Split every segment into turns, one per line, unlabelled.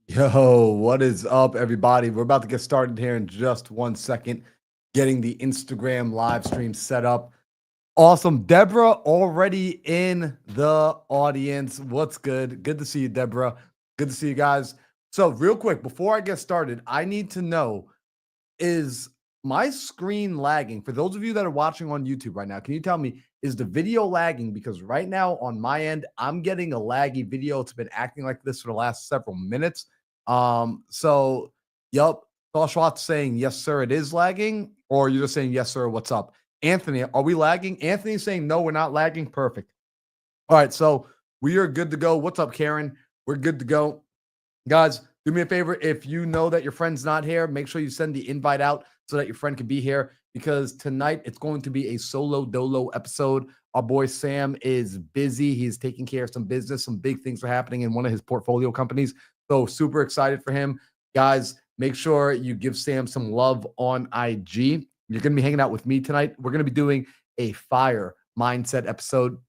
Yo, what is up, everybody? We're about to get started here in just 1 second, getting the Instagram live stream set up. Awesome. Deborah already in the audience. What's good? Good to see you, Deborah. Good to see you guys. So, real quick, before I get started, I need to know, is my screen lagging? For those of you that are watching on YouTube right now, can you tell me, is the video lagging? Because right now on my end, I'm getting a laggy video. It's been acting like this for the last several minutes. So, yup, Schwartz saying, yes, sir, it is lagging. Or you're just saying, yes, sir, what's up? Anthony, are we lagging? Anthony's saying, no, we're not lagging. Perfect. All right, so we are good to go. What's up, Karen? We're good to go. Guys, do me a favor. If you know that your friend's not here, make sure you send the invite out so that your friend can be here, because tonight it's going to be a solo dolo episode. Our boy Sam is busy. He's taking care of some business. Some big things are happening in one of his portfolio companies. So super excited for him. Guys, make sure you give Sam some love on IG. You're going to be hanging out with me tonight. We're going to be doing a fire mindset episode.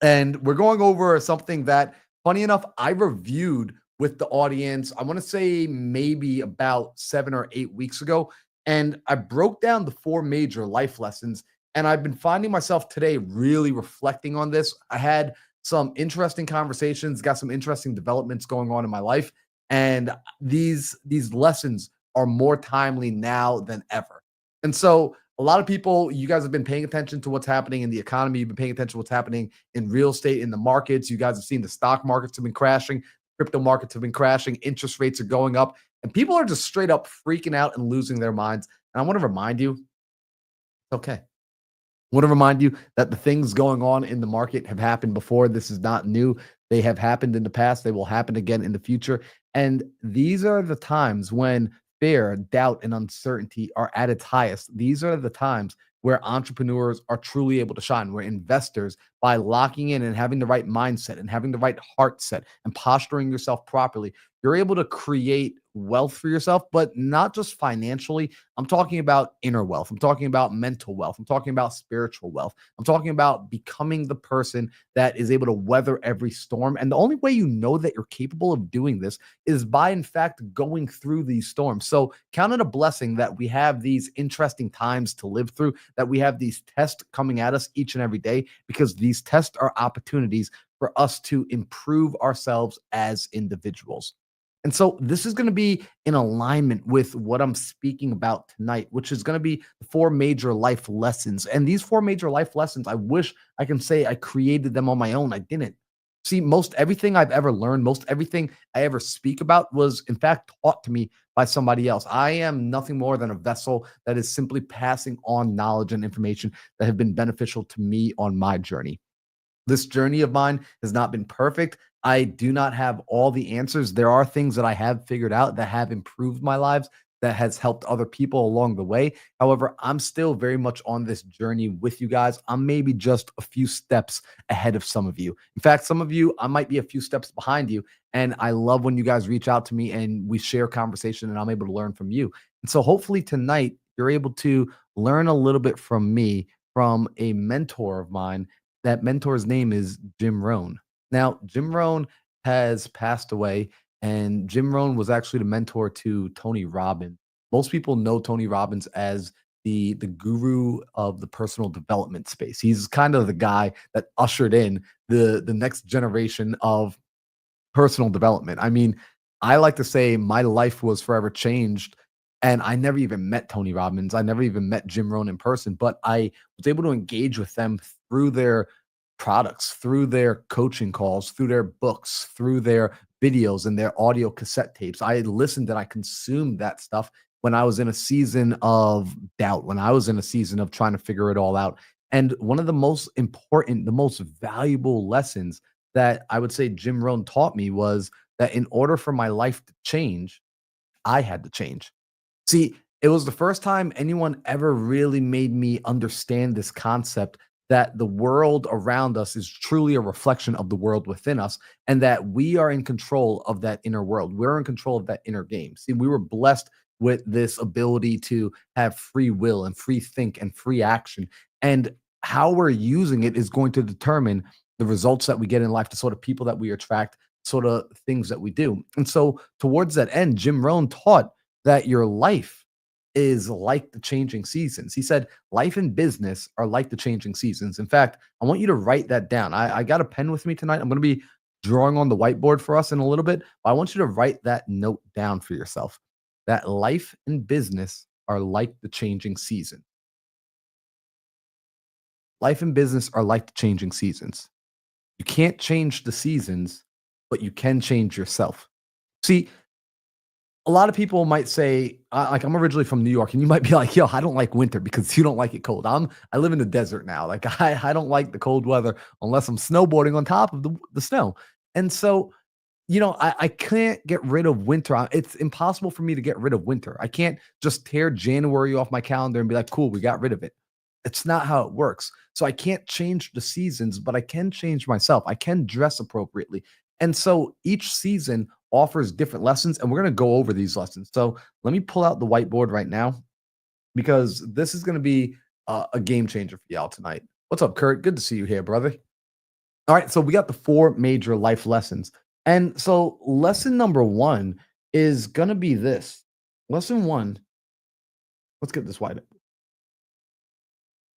And we're going over something that, funny enough, I reviewed with the audience, I want to say maybe about 7 or 8 weeks ago. And I broke down the 4 major life lessons. And I've been finding myself today really reflecting on this. I had some interesting conversations, got some interesting developments going on in my life. And these lessons are more timely now than ever. And so a lot of people, you guys have been paying attention to what's happening in the economy. You've been paying attention to what's happening in real estate, in the markets. You guys have seen the stock markets have been crashing. Crypto markets have been crashing. Interest rates are going up. And people are just straight up freaking out and losing their minds. And I want to remind you, it's okay. I want to remind you that the things going on in the market have happened before. This is not new. They have happened in the past. They will happen again in the future. And these are the times when fear, doubt, and uncertainty are at its highest. These are the times where entrepreneurs are truly able to shine, where investors, by locking in and having the right mindset and having the right heart set and posturing yourself properly, you're able to create wealth for yourself, but not just financially. I'm talking about inner wealth. I'm talking about mental wealth. I'm talking about spiritual wealth. I'm talking about becoming the person that is able to weather every storm. And the only way you know that you're capable of doing this is by, in fact, going through these storms. So count it a blessing that we have these interesting times to live through, that we have these tests coming at us each and every day, because these tests are opportunities for us to improve ourselves as individuals. And so this is going to be in alignment with what I'm speaking about tonight, which is going to be the 4 major life lessons. And these 4 major life lessons, I wish I can say I created them on my own. I didn't. See, most everything I've ever learned, most everything I ever speak about was, in fact, taught to me by somebody else. I am nothing more than a vessel that is simply passing on knowledge and information that have been beneficial to me on my journey. This journey of mine has not been perfect. I do not have all the answers. There are things that I have figured out that have improved my lives, that has helped other people along the way. However, I'm still very much on this journey with you guys. I'm maybe just a few steps ahead of some of you. In fact, some of you, I might be a few steps behind you. And I love when you guys reach out to me and we share conversation and I'm able to learn from you. And so hopefully tonight you're able to learn a little bit from me, from a mentor of mine. That mentor's name is Jim Rohn. Now, Jim Rohn has passed away, and Jim Rohn was actually the mentor to Tony Robbins. Most people know Tony Robbins as the guru of the personal development space. He's kind of the guy that ushered in the next generation of personal development. I mean, I like to say my life was forever changed. And I never even met Tony Robbins. I never even met Jim Rohn in person, but I was able to engage with them through their products, through their coaching calls, through their books, through their videos and their audio cassette tapes. I listened and I consumed that stuff when I was in a season of doubt, when I was in a season of trying to figure it all out. And one of the most important, the most valuable lessons that I would say Jim Rohn taught me was that in order for my life to change, I had to change. See, it was the first time anyone ever really made me understand this concept, that the world around us is truly a reflection of the world within us, and that we are in control of that inner world. We're in control of that inner game. See, we were blessed with this ability to have free will and free think and free action. And how we're using it is going to determine the results that we get in life, the sort of people that we attract, sort of things that we do. And so, towards that end, Jim Rohn taught that your life is like the changing seasons. He said, life and business are like the changing seasons. In fact, I want you to write that down. I got a pen with me tonight. I'm going to be drawing on the whiteboard for us in a little bit, but I want you to write that note down for yourself, that life and business are like the changing season. Life and business are like the changing seasons. You can't change the seasons, but you can change yourself. See, a lot of people might say, like, I'm originally from New York, and you might be like, yo, I don't like winter because you don't like it cold. I live in the desert now. Like, I don't like the cold weather unless I'm snowboarding on top of the snow. And so, I can't get rid of winter. It's impossible for me to get rid of winter. I can't just tear January off my calendar and be like, cool, we got rid of it. It's not how it works. So I can't change the seasons, but I can change myself. I can dress appropriately. And so each season offers different lessons, and we're going to go over these lessons. So let me pull out the whiteboard right now because this is going to be a game changer for y'all tonight. What's up, Kurt? Good to see you here, brother. All right. So we got the four major life lessons. And so lesson number one is going to be this. Lesson one, let's get this white.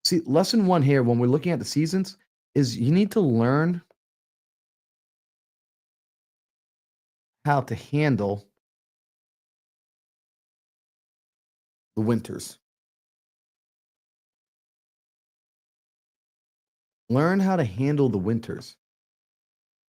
See, lesson one here, when we're looking at the seasons, is you need to learn how to handle the winters. Learn how to handle the winters.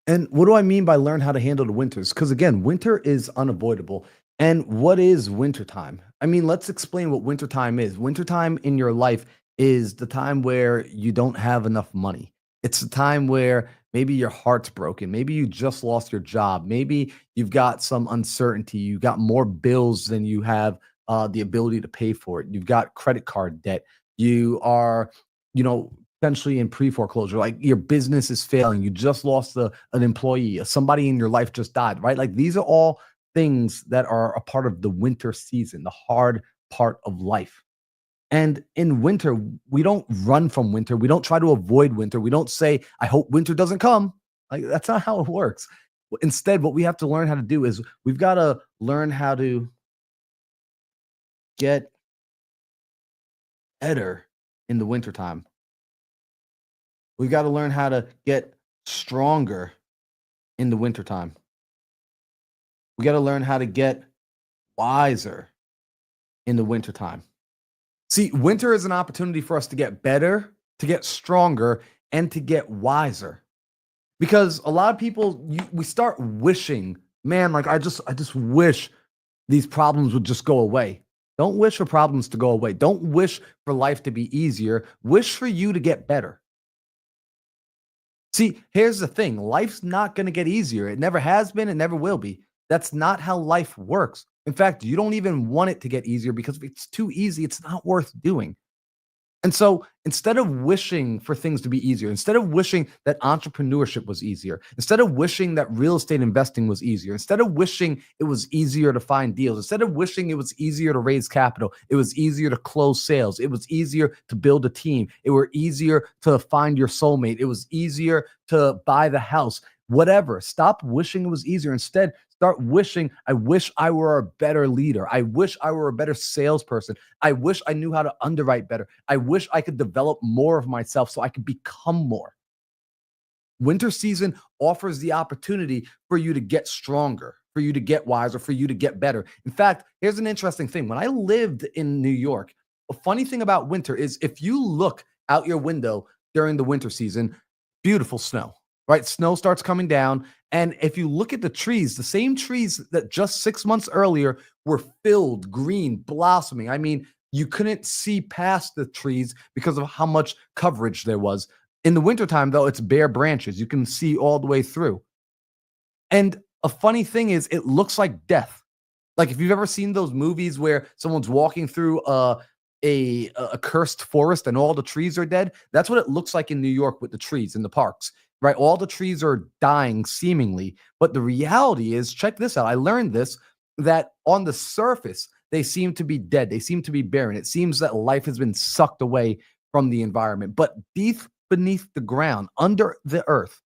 And what do I mean by learn how to handle the winters? Because again, winter is unavoidable. And what is wintertime? I mean, let's explain what wintertime is. Wintertime in your life is the time where you don't have enough money. It's the time where maybe your heart's broken. Maybe you just lost your job. Maybe you've got some uncertainty. You got more bills than you have the ability to pay for it. You've got credit card debt. You are, potentially in pre-foreclosure, like your business is failing, you just lost an employee, somebody in your life just died, right? Like these are all things that are a part of the winter season, the hard part of life. And in winter, we don't run from winter. We don't try to avoid winter. We don't say, I hope winter doesn't come. Like that's not how it works. Instead, what we have to learn how to do is we've got to learn how to get better in the wintertime. We've got to learn how to get stronger in the wintertime. We got to learn how to get wiser in the wintertime. See, winter is an opportunity for us to get better, to get stronger, and to get wiser. Because a lot of people, we start wishing, man, like I just wish these problems would just go away. Don't wish for problems to go away. Don't wish for life to be easier. Wish for you to get better. See, here's the thing. Life's not going to get easier. It never has been. It never will be. That's not how life works. In fact, you don't even want it to get easier because if it's too easy, it's not worth doing. And so instead of wishing for things to be easier, instead of wishing that entrepreneurship was easier, instead of wishing that real estate investing was easier, instead of wishing it was easier to find deals, instead of wishing it was easier to raise capital, it was easier to close sales, it was easier to build a team, it were easier to find your soulmate, it was easier to buy the house, whatever. Stop wishing it was easier. Instead, start wishing, I wish I were a better leader. I wish I were a better salesperson. I wish I knew how to underwrite better. I wish I could develop more of myself so I could become more. Winter season offers the opportunity for you to get stronger, for you to get wiser, for you to get better. In fact, here's an interesting thing. When I lived in New York, a funny thing about winter is if you look out your window during the winter season, beautiful snow, right? Snow starts coming down. And if you look at the trees, the same trees that just 6 months earlier were filled, green, blossoming. I mean, you couldn't see past the trees because of how much coverage there was. In the wintertime, though, it's bare branches. You can see all the way through. And a funny thing is, it looks like death. Like if you've ever seen those movies where someone's walking through a cursed forest and all the trees are dead, that's what it looks like in New York with the trees in the parks. Right? All the trees are dying seemingly. But the reality is, check this out. I learned this, that on the surface, they seem to be dead. They seem to be barren. It seems that life has been sucked away from the environment. But deep beneath the ground, under the earth,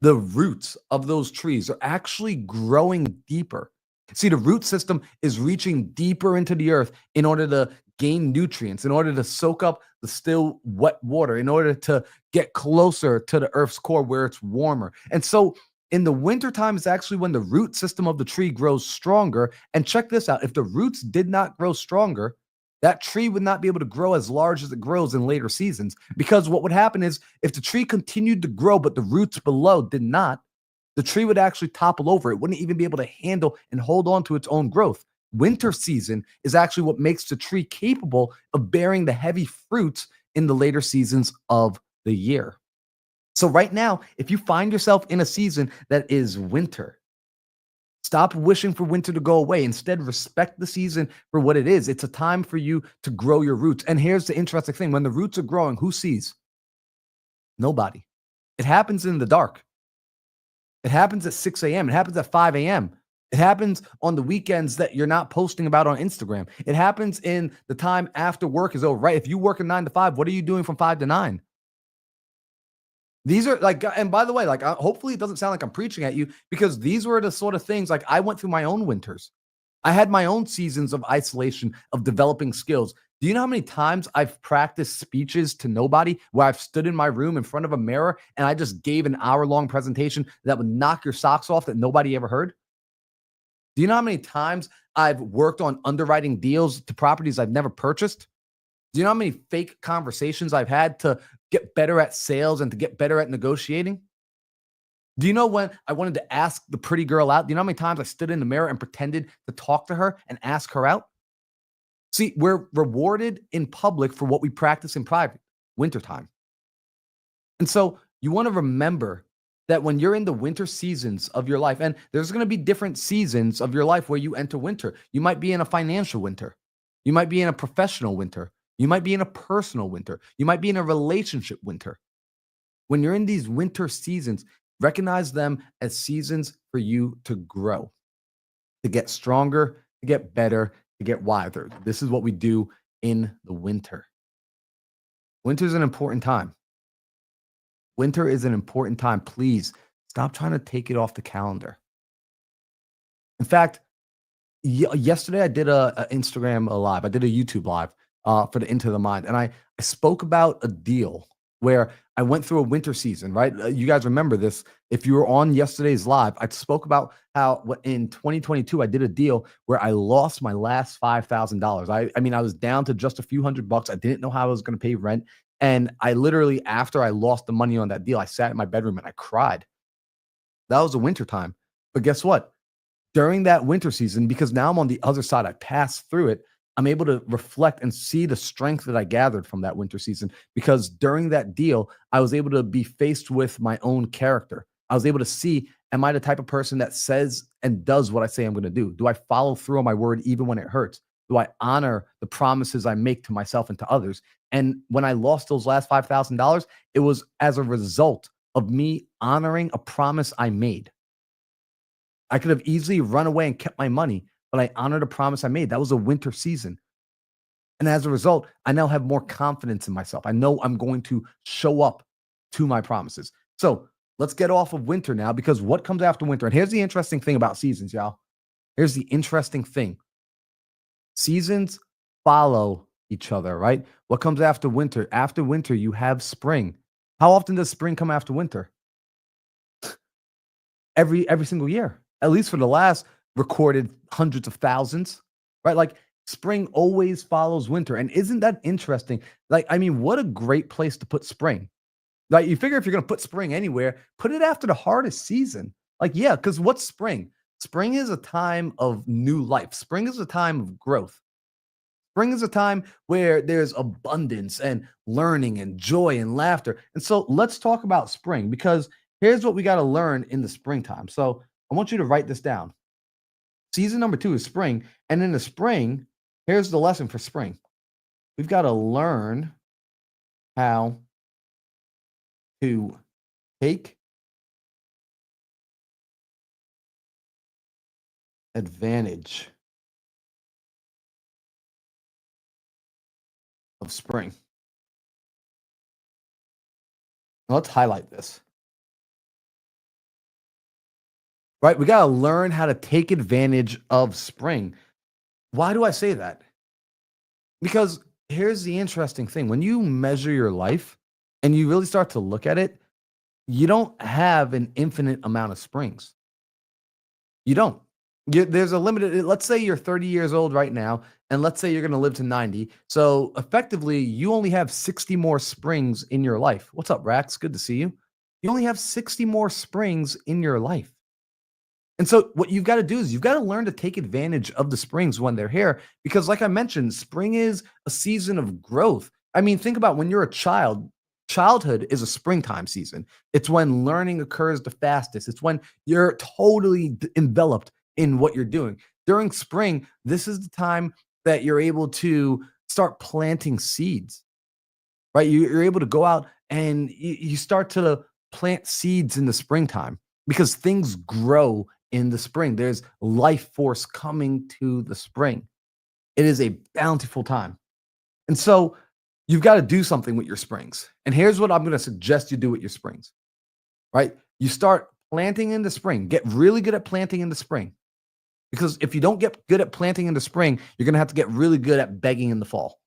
the roots of those trees are actually growing deeper. See, the root system is reaching deeper into the earth in order to gain nutrients, in order to soak up the still wet water, in order to get closer to the earth's core where it's warmer. And so in the wintertime is actually when the root system of the tree grows stronger. And check this out, if the roots did not grow stronger, that tree would not be able to grow as large as it grows in later seasons. Because what would happen is if the tree continued to grow, but the roots below did not, the tree would actually topple over. It wouldn't even be able to handle and hold on to its own growth. Winter season is actually what makes the tree capable of bearing the heavy fruits in the later seasons of the year. So, right now, if you find yourself in a season that is winter, stop wishing for winter to go away. Instead, respect the season for what it is. It's a time for you to grow your roots. And here's the interesting thing, when the roots are growing, who sees? Nobody. It happens in the dark. It happens at 6 a.m. It happens at 5 a.m. It happens on the weekends that you're not posting about on Instagram. It happens in the time after work is over, right? If you work a 9 to 5, what are you doing from 5 to 9? These are like, and by the way, like, hopefully it doesn't sound like I'm preaching at you, because these were the sort of things like I went through my own winters. I had my own seasons of isolation, of developing skills. Do you know how many times I've practiced speeches to nobody where I've stood in my room in front of a mirror and I just gave an hour-long presentation that would knock your socks off that nobody ever heard? Do you know how many times I've worked on underwriting deals to properties I've never purchased? Do you know how many fake conversations I've had to get better at sales and to get better at negotiating? Do you know when I wanted to ask the pretty girl out? Do you know how many times I stood in the mirror and pretended to talk to her and ask her out? See, we're rewarded in public for what we practice in private, wintertime. And so you want to remember that when you're in the winter seasons of your life, and there's going to be different seasons of your life where you enter winter. You might be in a financial winter. You might be in a professional winter. You might be in a personal winter. You might be in a relationship winter. When you're in these winter seasons, recognize them as seasons for you to grow, to get stronger, to get better, to get wiser. This is what we do in the winter. Winter is an important time. Winter is an important time. Please stop trying to take it off the calendar. In fact, yesterday I did a Instagram live. I did a YouTube live for the Into the Mind, and I spoke about a deal where I went through a winter season. Right, you guys remember this? If you were on yesterday's live, I spoke about how in 2022 I did a deal where I lost my last $5,000. I mean, I was down to just a few $100. I didn't know how I was going to pay rent, and I literally, after I lost the money on that deal, I sat in my bedroom and I cried. That was the winter time. But guess what? During that winter season, because now I'm on the other side, I passed through it. I'm able to reflect and see the strength that I gathered from that winter season. Because during that deal, I was able to be faced with my own character. I was able to see, am I the type of person that says and does what I say I'm going to do? Do I follow through on my word even when it hurts? Do I honor the promises I make to myself and to others? And when I lost those last $5,000, it was as a result of me honoring a promise I made. I could have easily run away and kept my money, but I honored a promise I made. That was a winter season. And as a result, I now have more confidence in myself. I know I'm going to show up to my promises. So let's get off of winter now, because what comes after winter? And here's the interesting thing about seasons, y'all. Here's the interesting thing: seasons follow each other, right? What comes after winter? After winter, you have spring. How often does spring come after winter? Every single year, at least for the last recorded hundreds of thousands, right? Like, spring always follows winter. And isn't that interesting? Like, I mean, what a great place to put spring. Like, you figure if you're going to put spring anywhere, put it after the hardest season. Like, yeah, because what's spring? Spring is a time of new life. Spring is a time of growth. Spring is a time where there's abundance and learning and joy and laughter. And so let's talk about spring, because here's what we got to learn in the springtime. So I want you to write this down. Season number 2 is spring. And in the spring, here's the lesson for spring. We've got to learn how to take advantage of spring. Now let's highlight this. right? We got to learn how to take advantage of spring. Why do I say that? Because here's the interesting thing. When you measure your life and you really start to look at it, you don't have an infinite amount of springs. You don't. There's a limited, let's say you're 30 years old right now, and let's say you're going to live to 90. So effectively, you only have 60 more springs in your life. What's up, Rax? Good to see you. You only have 60 more springs in your life. And so what you've got to do is you've got to learn to take advantage of the springs when they're here, because like I mentioned, spring is a season of growth. I mean, think about when you're a child. Childhood is a springtime season. It's when learning occurs the fastest. It's when you're totally enveloped in what you're doing. During spring, this is the time that you're able to start planting seeds, right? You're able to go out and you start to plant seeds in the springtime because things grow in the spring. There's life force coming to the spring. It is a bountiful time. And so you've got to do something with your springs. And here's what I'm going to suggest you do with your springs, right? You start planting in the spring. Get really good at planting in the spring. Because if you don't get good at planting in the spring, you're going to have to get really good at begging in the fall.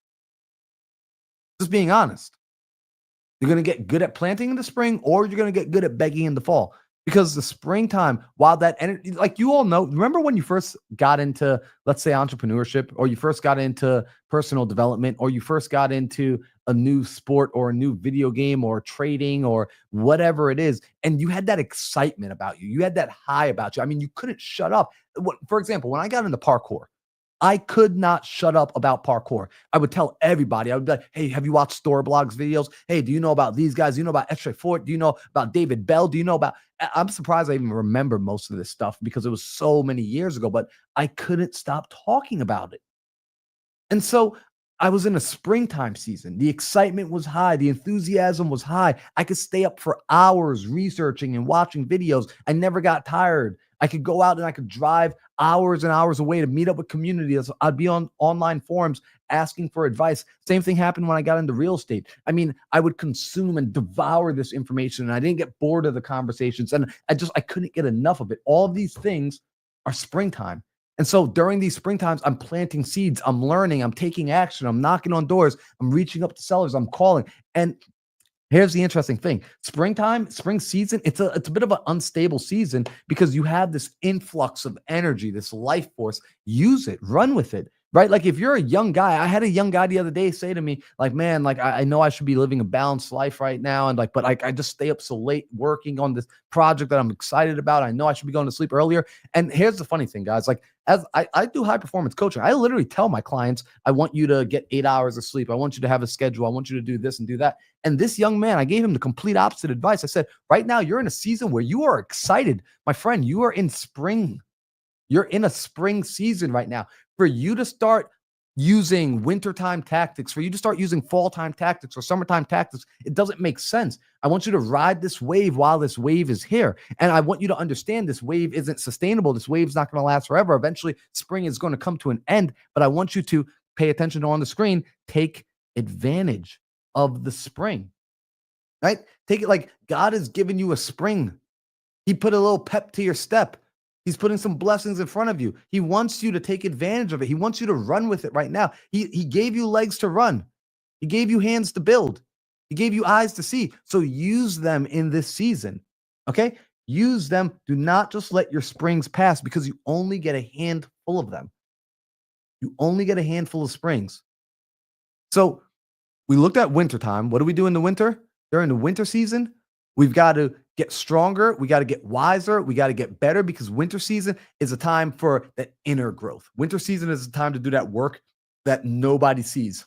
Just being honest. You're going to get good at planting in the spring, or you're going to get good at begging in the fall. Because the springtime, while that energy, like you all know, remember when you first got into, let's say, entrepreneurship, or you first got into personal development, or you first got into a new sport or a new video game or trading or whatever it is, and you had that excitement about you, you had that high about you. I mean, you couldn't shut up. For example, when I got into parkour, I could not shut up about parkour. I would tell everybody. I would be like, hey, have you watched Store Blogs videos? Hey, do you know about these guys? Do you know about Extra Fort? Do you know about David Bell? Do you know about... I'm surprised I even remember most of this stuff because it was so many years ago, but I couldn't stop talking about it. And so I was in a springtime season. The excitement was high. The enthusiasm was high. I could stay up for hours researching and watching videos. I never got tired. I could go out and I could drive hours and hours away to meet up with community. I'd be on online forums asking for advice. Same thing happened when I got into real estate. I mean, I would consume and devour this information, and I didn't get bored of the conversations, and I couldn't get enough of it. All of these things are springtime. And so during these springtimes, I'm planting seeds, I'm learning, I'm taking action, I'm knocking on doors, I'm reaching up to sellers, I'm calling. And here's the interesting thing. Springtime, spring season, it's a bit of an unstable season because you have this influx of energy, this life force. Use it, run with it, right? Like if you're a young guy, I had a young guy the other day say to me, like, man, like I know I should be living a balanced life right now. And like, but I just stay up so late working on this project that I'm excited about. I know I should be going to sleep earlier. And here's the funny thing, guys, like as I do high performance coaching, I literally tell my clients, I want you to get 8 hours of sleep. I want you to have a schedule. I want you to do this and do that. And this young man, I gave him the complete opposite advice. I said, right now you're in a season where you are excited. My friend, you are in spring. You're in a spring season right now. For you to start using wintertime tactics, for you to start using fall time tactics or summertime tactics, it doesn't make sense. I want you to ride this wave while this wave is here. And I want you to understand this wave isn't sustainable. This wave's not going to last forever. Eventually, spring is going to come to an end. But I want you to pay attention on the screen. Take advantage of the spring, right? Take it like God has given you a spring. He put a little pep to your step. He's putting some blessings in front of you. He wants you to take advantage of it. He wants you to run with it right now. He gave you legs to run. He gave you hands to build. He gave you eyes to see. So use them in this season. Okay? Use them. Do not just let your springs pass because you only get a handful of them. You only get a handful of springs. So we looked at wintertime. What do we do in the winter? During the winter season, we've got to get stronger. We got to get wiser. We got to get better because winter season is a time for that inner growth. Winter season is a time to do that work that nobody sees.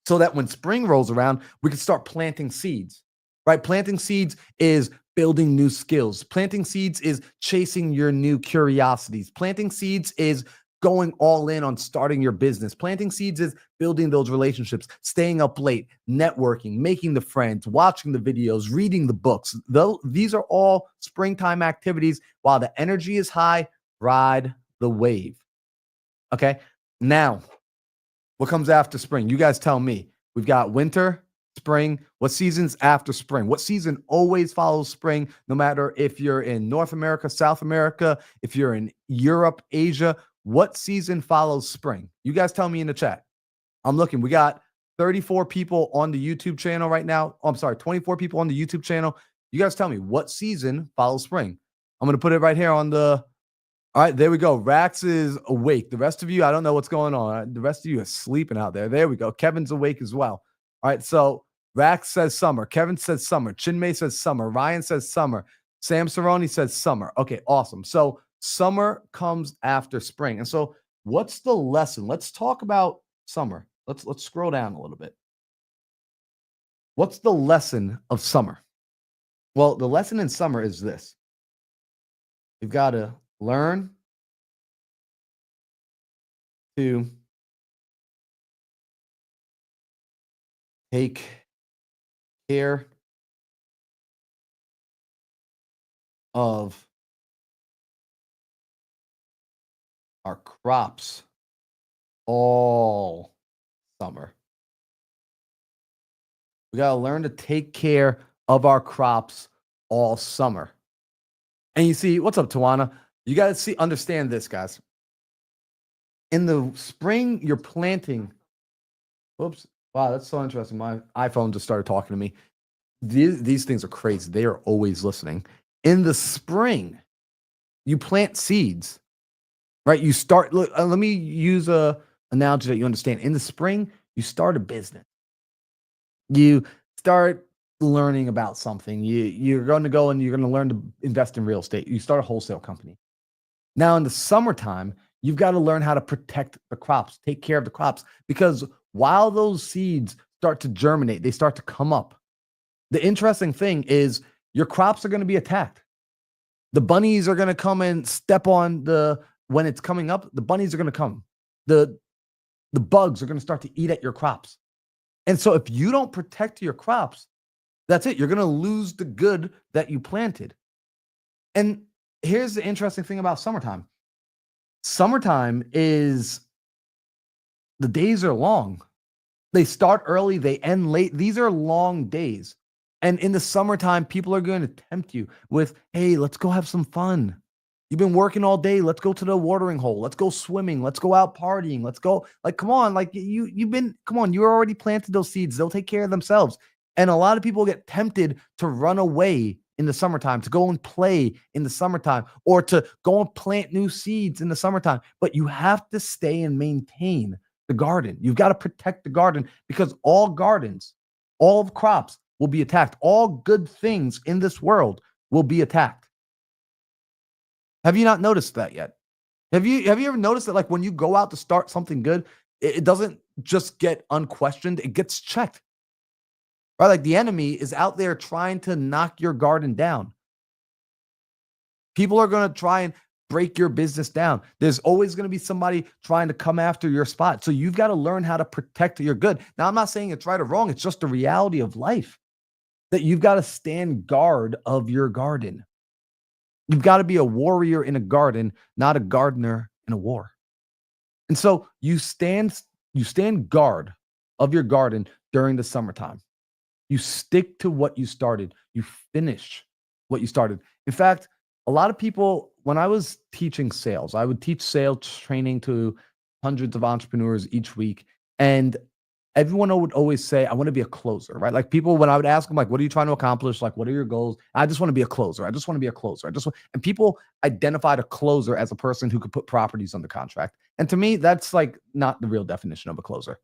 So that when spring rolls around, we can start planting seeds, right? Planting seeds is building new skills. Planting seeds is chasing your new curiosities. Planting seeds is going all in on starting your business. Planting seeds is building those relationships, staying up late, networking, making the friends, watching the videos, reading the books. These are all springtime activities. While the energy is high, ride the wave. Okay. Now, what comes after spring? You guys tell me. We've got winter, spring? What season's after spring? What season always follows spring, no matter if you're in North America, South America, if you're in Europe, Asia? What season follows spring? You guys tell me in the chat. I'm looking. We got 34 people on the YouTube channel right now. Oh, I'm sorry, 24 people on the YouTube channel. You guys tell me what season follows spring. I'm going to put it right here on the. All right, there we go. Rax is awake. The rest of you, I don't know what's going on. The rest of you are sleeping out there. There we go. Kevin's awake as well. All right, so Rax says summer. Kevin says summer. Chinmay says summer. Ryan says summer. Sam Cerrone says summer. Okay, awesome. So summer comes after spring. And so what's the lesson? Let's talk about summer. Let's scroll down a little bit. What's the lesson of summer? Well, the lesson in summer is this. You've got to learn to take care of our crops all summer. We got to learn to take care of our crops all summer. And you see, what's up, Tawana? You got to understand this, guys. In the spring, you're planting. Whoops. Wow, that's so interesting. My iPhone just started talking to me. These things are crazy. They are always listening. In the spring, you plant seeds, right? You start, look, let me use a analogy that you understand. In the spring, you start a business. You start learning about something. You're going to go and you're going to learn to invest in real estate. You start a wholesale company. Now, in the summertime, you've got to learn how to protect the crops, take care of the crops, because while those seeds start to germinate, they start to come up. The interesting thing is your crops are going to be attacked. The bunnies are going to come and step on when it's coming up, the bunnies are going to come. The bugs are going to start to eat at your crops. And so if you don't protect your crops, that's it. You're going to lose the good that you planted. And here's the interesting thing about summertime. Summertime is, the days are long. They start early, they end late. These are long days. And in the summertime, people are going to tempt you with, hey, let's go have some fun. You've been working all day. Let's go to the watering hole. Let's go swimming. Let's go out partying. Let's go. Like, come on. Like come on. You already planted those seeds. They'll take care of themselves. And a lot of people get tempted to run away in the summertime, to go and play in the summertime, or to go and plant new seeds in the summertime. But you have to stay and maintain the garden. You've got to protect the garden, because all gardens, all of crops will be attacked. All good things in this world will be attacked. Have you not noticed that yet? Have you ever noticed that, like, when you go out to start something good, it doesn't just get unquestioned, it gets checked. Right? Like the enemy is out there trying to knock your garden down. People are going to try and break your business down. There's always going to be somebody trying to come after your spot. So you've got to learn how to protect your good. Now, I'm not saying it's right or wrong. It's just the reality of life, that you've got to stand guard of your garden. You've got to be a warrior in a garden, not a gardener in a war. And so you stand guard of your garden during the summertime. You stick to what you started. You finish what you started. In fact, a lot of people, when I was teaching sales, I would teach sales training to hundreds of entrepreneurs each week. And everyone would always say, I want to be a closer, right? Like people, when I would ask them, like, what are you trying to accomplish? Like, what are your goals? I just want to be a closer. I just want to be a closer. And people identified a closer as a person who could put properties under contract. And to me, that's like not the real definition of a closer.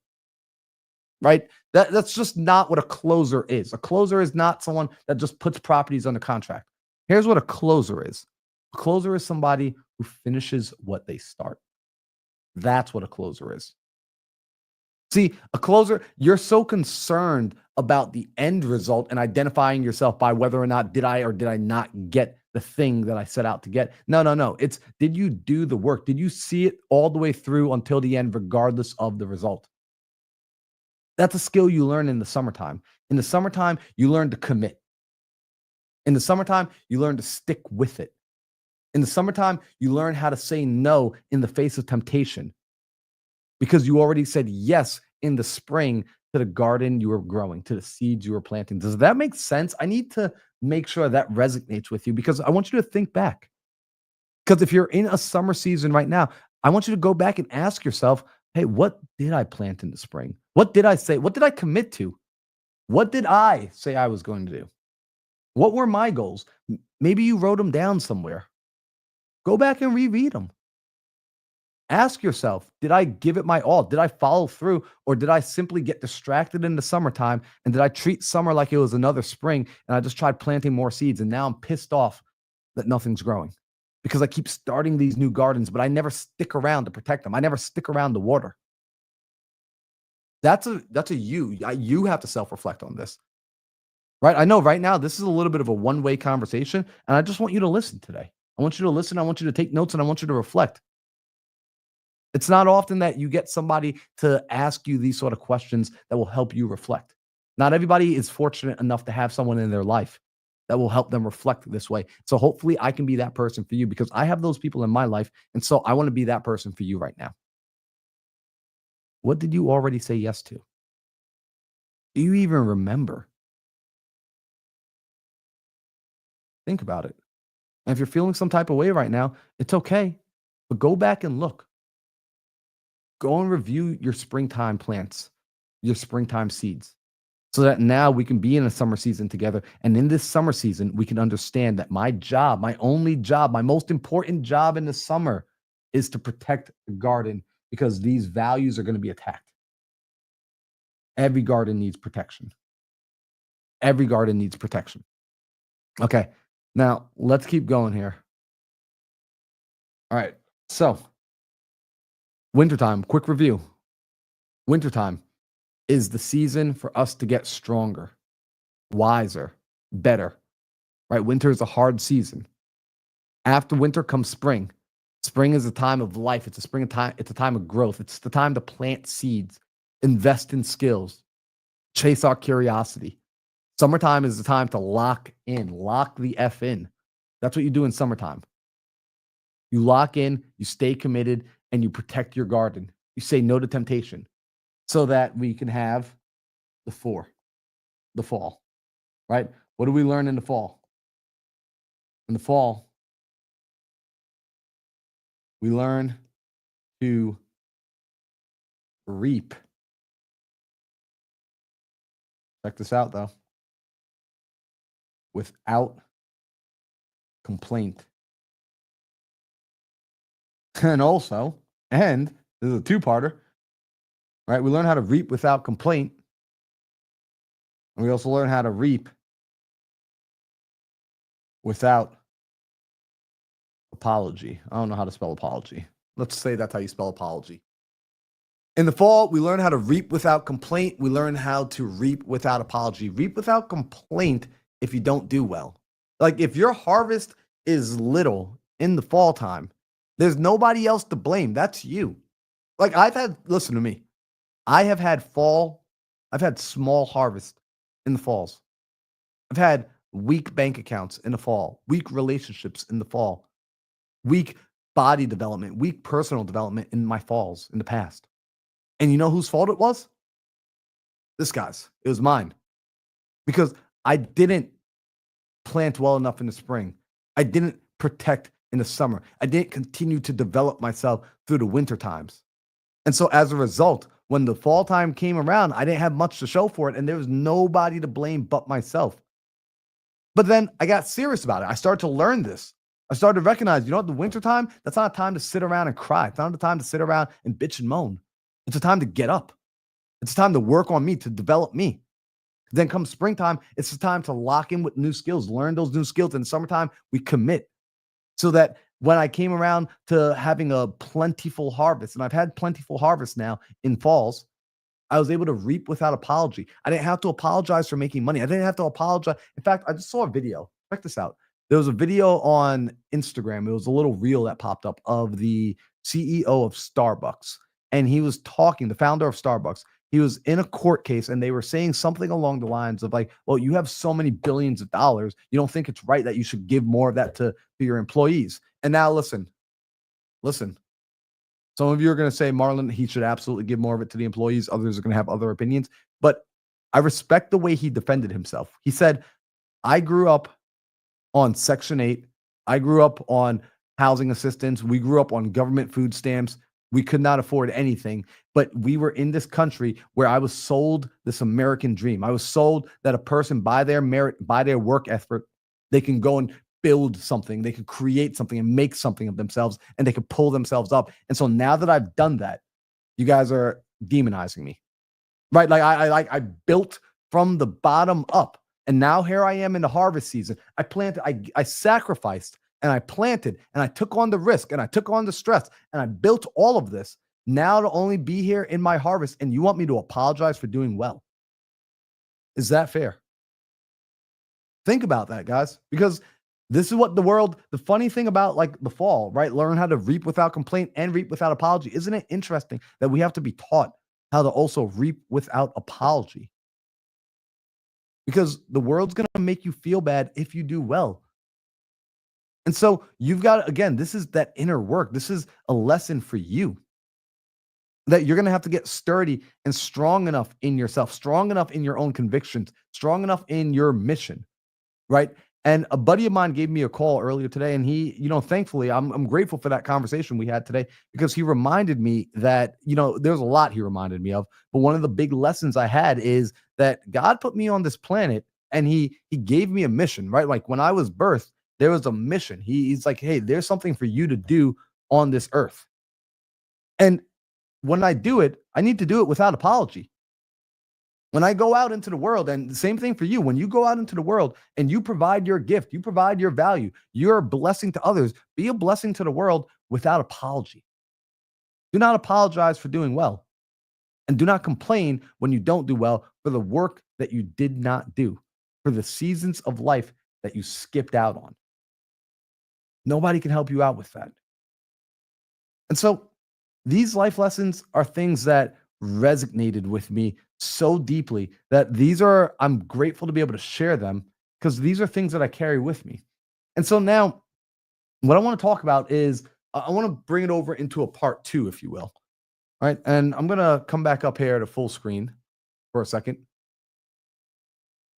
Right? That's just not what a closer is. A closer is not someone that just puts properties under contract. Here's what a closer is. A closer is somebody who finishes what they start. That's what a closer is. See, a closer, you're so concerned about the end result and identifying yourself by whether or not did I or did I not get the thing that I set out to get. No. It's, did you do the work? Did you see it all the way through until the end, regardless of the result? That's a skill you learn in the summertime. In the summertime, you learn to commit. In the summertime, you learn to stick with it. In the summertime, you learn how to say no in the face of temptation, because you already said yes in the spring to the garden you were growing, to the seeds you were planting. Does that make sense? I need to make sure that resonates with you because I want you to think back. Because if you're in a summer season right now, I want you to go back and ask yourself, hey, what did I plant in the spring? What did I say? What did I commit to? What did I say I was going to do? What were my goals? Maybe you wrote them down somewhere. Go back and reread them. Ask yourself, did I give it my all? Did I follow through? Or did I simply get distracted in the summertime? And did I treat summer like it was another spring? And I just tried planting more seeds. And now I'm pissed off that nothing's growing because I keep starting these new gardens, but I never stick around to protect them. I never stick around to water. That's a you have to self-reflect on this. Right? I know right now this is a little bit of a one-way conversation, and I just want you to listen today. I want you to listen, I want you to take notes, and I want you to reflect. It's not often that you get somebody to ask you these sort of questions that will help you reflect. Not everybody is fortunate enough to have someone in their life that will help them reflect this way. So hopefully I can be that person for you because I have those people in my life. And so I want to be that person for you right now. What did you already say yes to? Do you even remember? Think about it. And if you're feeling some type of way right now, it's okay. But go back and look. Go and review your springtime plants, your springtime seeds, so that now we can be in a summer season together. And in this summer season, we can understand that my job, my only job, my most important job in the summer is to protect the garden because these values are going to be attacked. Every garden needs protection. Every garden needs protection. Okay. Now let's keep going here. All right. So, wintertime, quick review. Wintertime is the season for us to get stronger, wiser, better, right? Winter is a hard season. After winter comes spring. Spring is a time of life. It's a spring time. It's a time of growth. It's the time to plant seeds, invest in skills, chase our curiosity. Summertime is the time to lock the F in. That's what you do in summertime. You lock in, you stay committed, and you protect your garden. You say no to temptation so that we can have the fall, right? What do we learn in the fall? In the fall, we learn to reap. Check this out, though. Without complaint. And also, and this is a two-parter, right? We learn how to reap without complaint. And we also learn how to reap without apology. I don't know how to spell apology. Let's say that's how you spell apology. In the fall, we learn how to reap without complaint. We learn how to reap without apology. Reap without complaint if you don't do well. Like if your harvest is little in the fall time, there's nobody else to blame. That's you. Like listen to me. I've had small harvest in the falls. I've had weak bank accounts in the fall, weak relationships in the fall, weak body development, weak personal development in my falls in the past. And you know whose fault it was? This guy's. It was mine. Because I didn't plant well enough in the spring. I didn't protect in the summer. I didn't continue to develop myself through the winter times. And so as a result, when the fall time came around, I didn't have much to show for it. And there was nobody to blame but myself. But then I got serious about it. I started to learn this. I started to recognize, the winter time, that's not a time to sit around and cry. It's not a time to sit around and bitch and moan. It's a time to get up. It's a time to work on me, to develop me. Then comes springtime, it's the time to lock in with new skills, learn those new skills. In the summertime, we commit so that when I came around to having a plentiful harvest, and I've had plentiful harvest now in falls, I was able to reap without apology. I didn't have to apologize for making money. I didn't have to apologize. In fact, I just saw a video. Check this out. There was a video on Instagram. It was a little reel that popped up of the CEO of Starbucks. And he was talking, the founder of Starbucks. He was in a court case and they were saying something along the lines of like, well, you have so many billions of dollars. You don't think it's right that you should give more of that to your employees. And now listen. Some of you are going to say, Marlon, he should absolutely give more of it to the employees. Others are going to have other opinions. But I respect the way he defended himself. He said, I grew up on Section 8. I grew up on housing assistance. We grew up on government food stamps. We could not afford anything, but we were in this country where I was sold this American dream. I was sold that a person, by their merit, by their work effort, they can go and build something. They could create something and make something of themselves, and they could pull themselves up. And so now that I've done that, you guys are demonizing me, right? Like I built from the bottom up. And now here I am in the harvest season. I planted, I sacrificed and I planted and I took on the risk and I took on the stress and I built all of this now to only be here in my harvest. And you want me to apologize for doing well? Is that fair? Think about that, guys, because this is what the funny thing about like the fall, right? Learn how to reap without complaint and reap without apology. Isn't it interesting that we have to be taught how to also reap without apology? Because the world's going to make you feel bad if you do well. And so you've got, again, this is that inner work. This is a lesson for you that you're going to have to get sturdy and strong enough in yourself, strong enough in your own convictions, strong enough in your mission, right? And a buddy of mine gave me a call earlier today, and he, thankfully, I'm grateful for that conversation we had today, because he reminded me that, there's a lot he reminded me of, but one of the big lessons I had is that God put me on this planet and he gave me a mission, right? Like when I was birthed, there was a mission. He's like, hey, there's something for you to do on this earth. And when I do it, I need to do it without apology. When I go out into the world, and the same thing for you, when you go out into the world and you provide your gift, you provide your value, you're a blessing to others, be a blessing to the world without apology. Do not apologize for doing well. And do not complain when you don't do well for the work that you did not do, for the seasons of life that you skipped out on. Nobody can help you out with that. And so these life lessons are things that resonated with me so deeply that I'm grateful to be able to share them, because these are things that I carry with me. And so now what I want to talk about is I want to bring it over into a part 2, if you will. All right. And I'm going to come back up here to full screen for a second.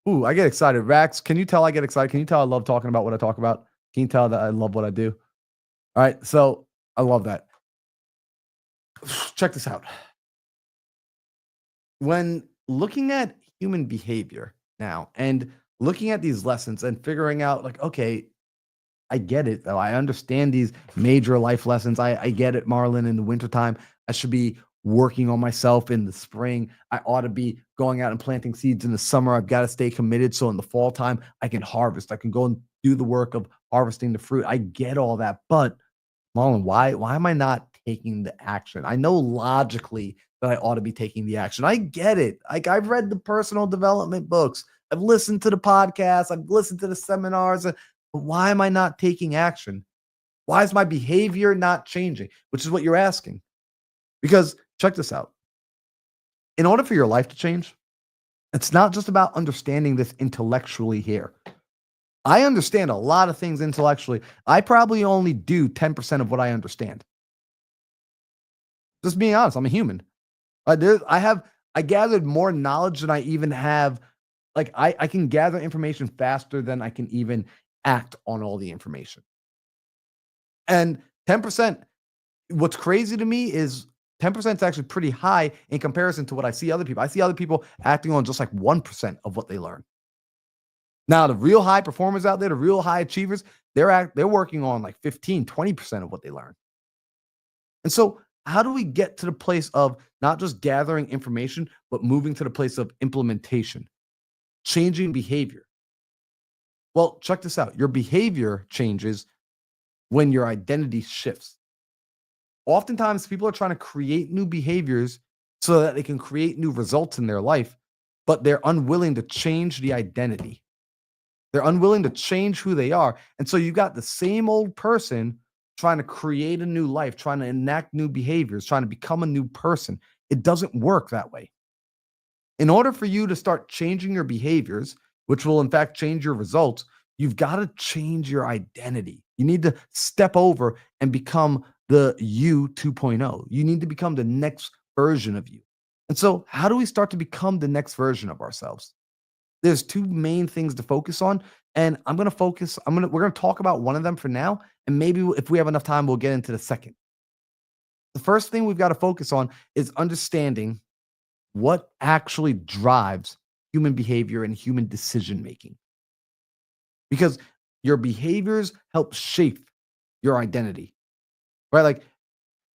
Ooh, I get excited. Rax, can you tell I get excited? Can you tell I love talking about what I talk about? Can you tell that I love what I do? All right. So I love that. Check this out. When looking at human behavior now and looking at these lessons and figuring out like, okay, I get it though. I understand these major life lessons. I get it, Marlon, in the wintertime. I should be working on myself in the spring. I ought to be going out and planting seeds in the summer. I've got to stay committed. So in the fall time, I can harvest. I can go and do the work of harvesting the fruit. I get all that. But Marlon, why am I not taking the action? I know logically that I ought to be taking the action. I get it. Like I've read the personal development books. I've listened to the podcasts. I've listened to the seminars. But why am I not taking action? Why is my behavior not changing? Which is what you're asking. Because check this out. In order for your life to change, it's not just about understanding this intellectually here. I understand a lot of things intellectually. I probably only do 10% of what I understand. Just being honest, I'm a human. I gathered more knowledge than I even have. Like I can gather information faster than I can even act on all the information. And 10%, what's crazy to me is 10% is actually pretty high in comparison to what I see other people. I see other people acting on just like 1% of what they learn. Now, the real high performers out there, the real high achievers, they're working on like 15, 20% of what they learn. And so how do we get to the place of not just gathering information, but moving to the place of implementation, changing behavior? Well, check this out. Your behavior changes when your identity shifts. Oftentimes, people are trying to create new behaviors so that they can create new results in their life, but they're unwilling to change the identity. They're unwilling to change who they are. And so you've got the same old person trying to create a new life, trying to enact new behaviors, trying to become a new person. It doesn't work that way. In order for you to start changing your behaviors, which will in fact change your results, you've got to change your identity. You need to step over and become the you 2.0. You need to become the next version of you. And so, how do we start to become the next version of ourselves? There's two main things to focus on, and we're going to talk about one of them for now, and maybe if we have enough time we'll get into the second. The first thing we've got to focus on is understanding what actually drives human behavior and human decision making, because your behaviors help shape your identity, right? Like,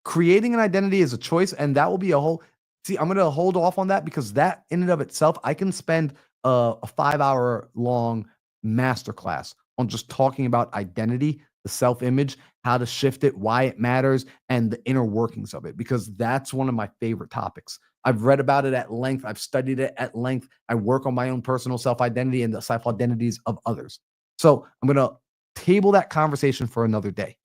creating an identity is a choice, and that will be a whole see, I'm gonna hold off on that because that in and of itself, I can spend a 5-hour long masterclass on just talking about identity, the self-image, how to shift it, why it matters, and the inner workings of it, because that's one of my favorite topics. I've read about it at length. I've studied it at length. I work on my own personal self-identity and the self-identities of others. So I'm gonna table that conversation for another day.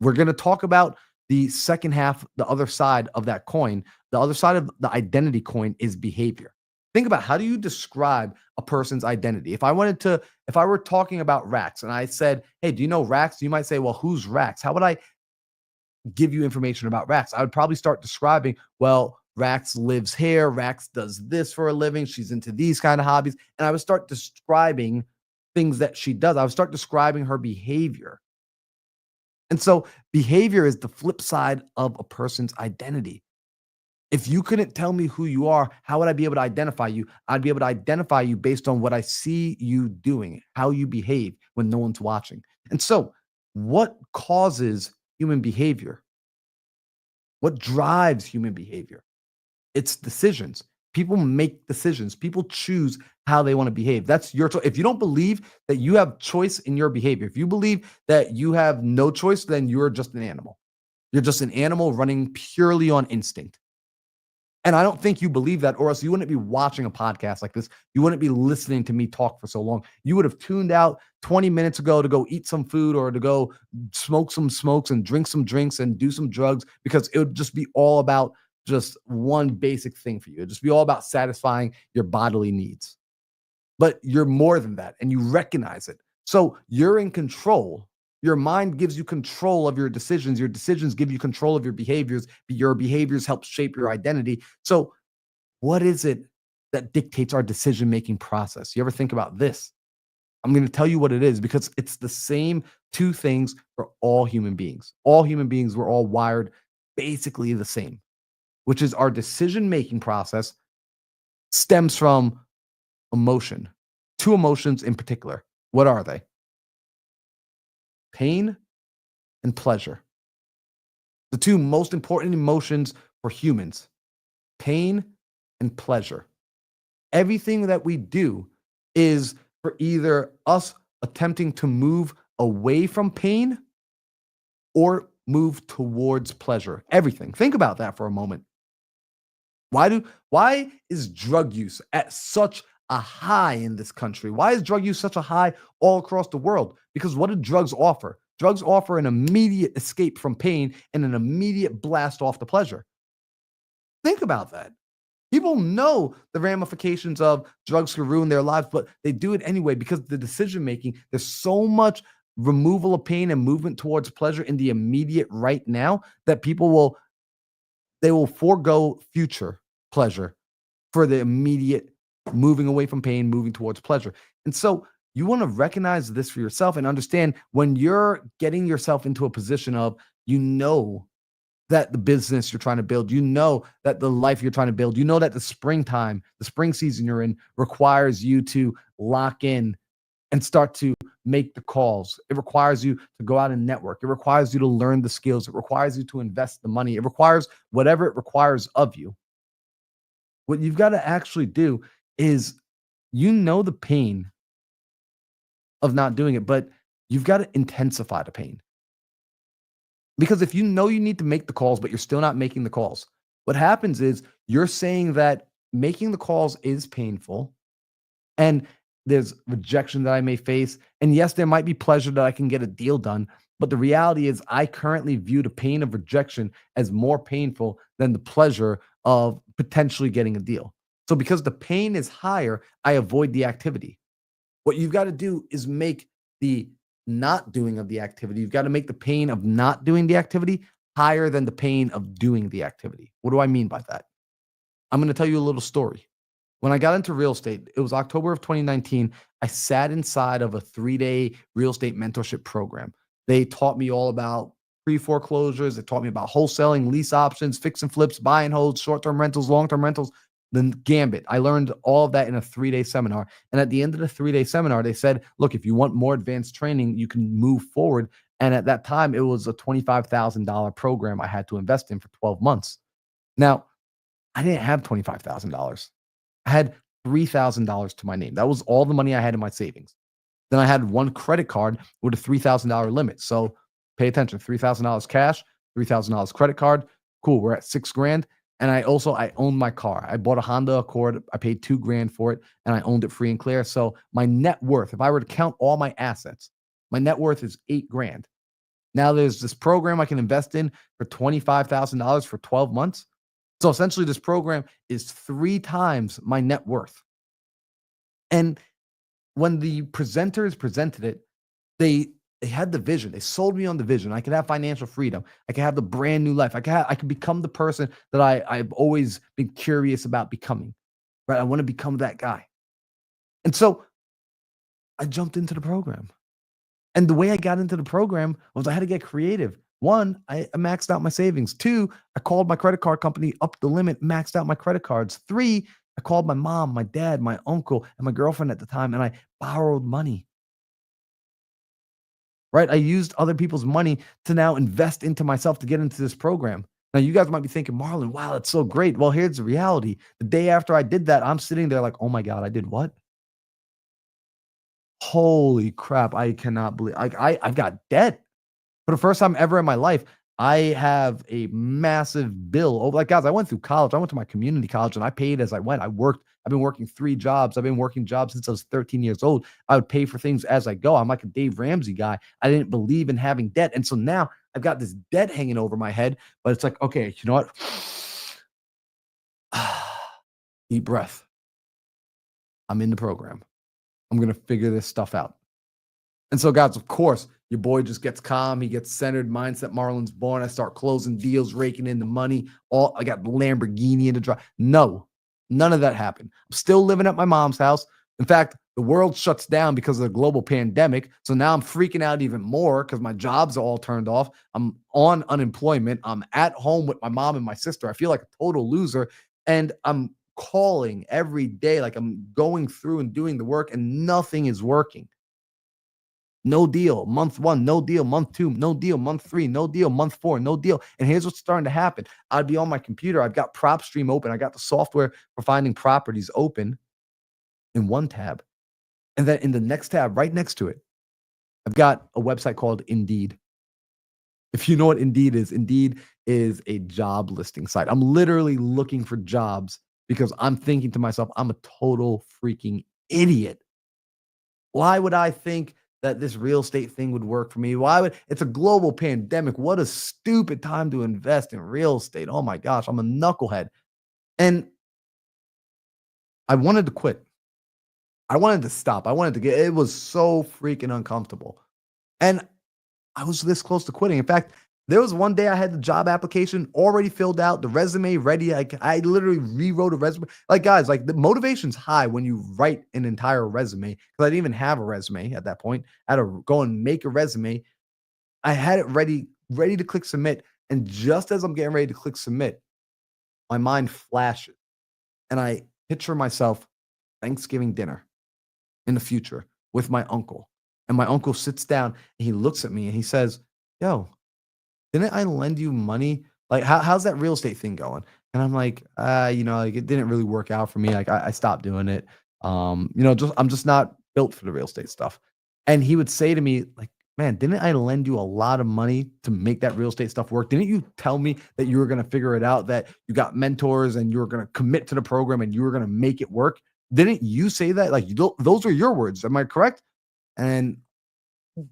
We're going to talk about the second half, the other side of that coin. The other side of the identity coin is behavior. Think about, how do you describe a person's identity? If I were talking about Rax and I said, hey, do you know Rax? You might say, well, who's Rax? How would I give you information about Rax? I would probably start describing, well, Rax lives here. Rax does this for a living. She's into these kind of hobbies. And I would start describing things that she does. I would start describing her behavior. And so behavior is the flip side of a person's identity. If you couldn't tell me who you are, how would I be able to identify you? I'd be able to identify you based on what I see you doing, how you behave when no one's watching. And so, what causes human behavior? What drives human behavior? It's decisions. People make decisions. People choose how they want to behave. That's your choice. If you don't believe that you have choice in your behavior, if you believe that you have no choice, then you're just an animal. You're just an animal running purely on instinct. And I don't think you believe that, or else you wouldn't be watching a podcast like this. You wouldn't be listening to me talk for so long. You would have tuned out 20 minutes ago to go eat some food or to go smoke some smokes and drink some drinks and do some drugs, because it would just be all about just one basic thing for you. It'd just be all about satisfying your bodily needs. But you're more than that, and you recognize it. So you're in control. Your mind gives you control of your decisions. Your decisions give you control of your behaviors. Your behaviors help shape your identity. So, what is it that dictates our decision making process? You ever think about this? I'm going to tell you what it is, because it's the same two things for all human beings. All human beings, we're all wired basically the same, which is our decision making process stems from emotion. Two emotions in particular. What are they? Pain and pleasure. The two most important emotions for humans: pain and pleasure. Everything that we do is for either us attempting to move away from pain or move towards pleasure. Everything. Think about that for a moment. Why is drug use at such a high in this country? Why is drug use such a high all across the world? Because what do drugs offer? Drugs offer an immediate escape from pain and an immediate blast off the pleasure. Think about that. People know the ramifications of drugs can ruin their lives, but they do it anyway because the decision making, there's so much removal of pain and movement towards pleasure in the immediate right now that they will forego future pleasure for the immediate moving away from pain, moving towards pleasure. And so you want to recognize this for yourself and understand, when you're getting yourself into a position of, that the business you're trying to build, that the life you're trying to build, that the spring season you're in requires you to lock in and start to make the calls. It requires you to go out and network. It requires you to learn the skills. It requires you to invest the money. It requires whatever it requires of you. What you've got to actually do is, the pain of not doing it, but you've got to intensify the pain. Because if you need to make the calls, but you're still not making the calls, what happens is you're saying that making the calls is painful, and there's rejection that I may face. And yes, there might be pleasure that I can get a deal done. But the reality is, I currently view the pain of rejection as more painful than the pleasure of potentially getting a deal. So because the pain is higher, I avoid the activity. What you've got to do is make the not doing of the activity. You've got to make the pain of not doing the activity higher than the pain of doing the activity. What do I mean by that? I'm going to tell you a little story. When I got into real estate, it was October of 2019. I sat inside of a 3-day real estate mentorship program. They taught me all about pre foreclosures. They taught me about wholesaling, lease options, fix and flips, buy and holds, short term rentals, long term rentals, the gambit. I learned all of that in a 3-day seminar. And at the end of the 3-day seminar, they said, look, if you want more advanced training, you can move forward. And at that time, it was a $25,000 program I had to invest in for 12 months. Now, I didn't have $25,000. I had $3,000 to my name. That was all the money I had in my savings. Then I had one credit card with a $3,000 limit. So pay attention, $3,000 cash, $3,000 credit card. Cool. We're at 6 grand. And I owned my car. I bought a Honda Accord. I paid 2 grand for it and I owned it free and clear. So my net worth, if I were to count all my assets, my net worth is 8 grand. Now there's this program I can invest in for $25,000 for 12 months. So essentially, this program is 3 times my net worth. And when the presenters presented it, they had the vision. They sold me on the vision. I could have financial freedom. I could have the brand new life. I could become the person that I've always been curious about becoming. Right? I want to become that guy. And so I jumped into the program. And the way I got into the program was I had to get creative. One, I maxed out my savings. Two, I called my credit card company up the limit, maxed out my credit cards. Three, I called my mom, my dad, my uncle, and my girlfriend at the time, and I borrowed money. Right? I used other people's money to now invest into myself to get into this program. Now, you guys might be thinking, Marlon, wow, that's so great. Well, here's the reality. The day after I did that, I'm sitting there like, oh my God, I did what? Holy crap. I cannot believe I've got debt. For the first time ever in my life, I have a massive bill. Oh, like, guys, I went through college. I went to my community college and I paid as I went. I've been working 3 jobs. I've been working jobs since I was 13 years old. I would pay for things as I go. I'm like a Dave Ramsey guy. I didn't believe in having debt. And so now I've got this debt hanging over my head, but it's like, okay, you know what? Deep breath. I'm in the program. I'm going to figure this stuff out. And so, guys, of course, your boy just gets calm. He gets centered. Mindset Marlon's born. I start closing deals, raking in the money. I got Lamborghini in the drive. No, none of that happened. I'm still living at my mom's house. In fact, the world shuts down because of the global pandemic. So now I'm freaking out even more because my jobs are all turned off. I'm on unemployment. I'm at home with my mom and my sister. I feel like a total loser. And I'm calling every day, like I'm going through and doing the work, and nothing is working. No deal. Month 1, no deal. Month 2, no deal. Month 3, no deal. Month 4, no deal. And here's what's starting to happen. I'd be on my computer. I've got PropStream open. I got the software for finding properties open in one tab. And then in the next tab, right next to it, I've got a website called Indeed. If you know what Indeed is a job listing site. I'm literally looking for jobs because I'm thinking to myself, I'm a total freaking idiot. Why would I think that this real estate thing would work for me? It's a global pandemic. What a stupid time to invest in real estate. Oh my gosh, I'm a knucklehead. And I wanted to quit. I wanted to stop. It was so freaking uncomfortable. And I was this close to quitting. In fact, there was one day I had the job application already filled out, the resume ready. I literally rewrote a resume. Like, guys, like the motivation's high when you write an entire resume, because I didn't even have a resume at that point. I had to go and make a resume. I had it ready to click submit. And just as I'm getting ready to click submit, my mind flashes and I picture myself Thanksgiving dinner in the future with my uncle. And my uncle sits down and he looks at me and he says, yo, didn't I lend you money? Like, how's that real estate thing going? And I'm like, like it didn't really work out for me. Like I stopped doing it. I'm just not built for the real estate stuff. And he would say to me, like, man, didn't I lend you a lot of money to make that real estate stuff work? Didn't you tell me that you were going to figure it out, that you got mentors and you were going to commit to the program and you were going to make it work? Didn't you say that? Like, those are your words. Am I correct? And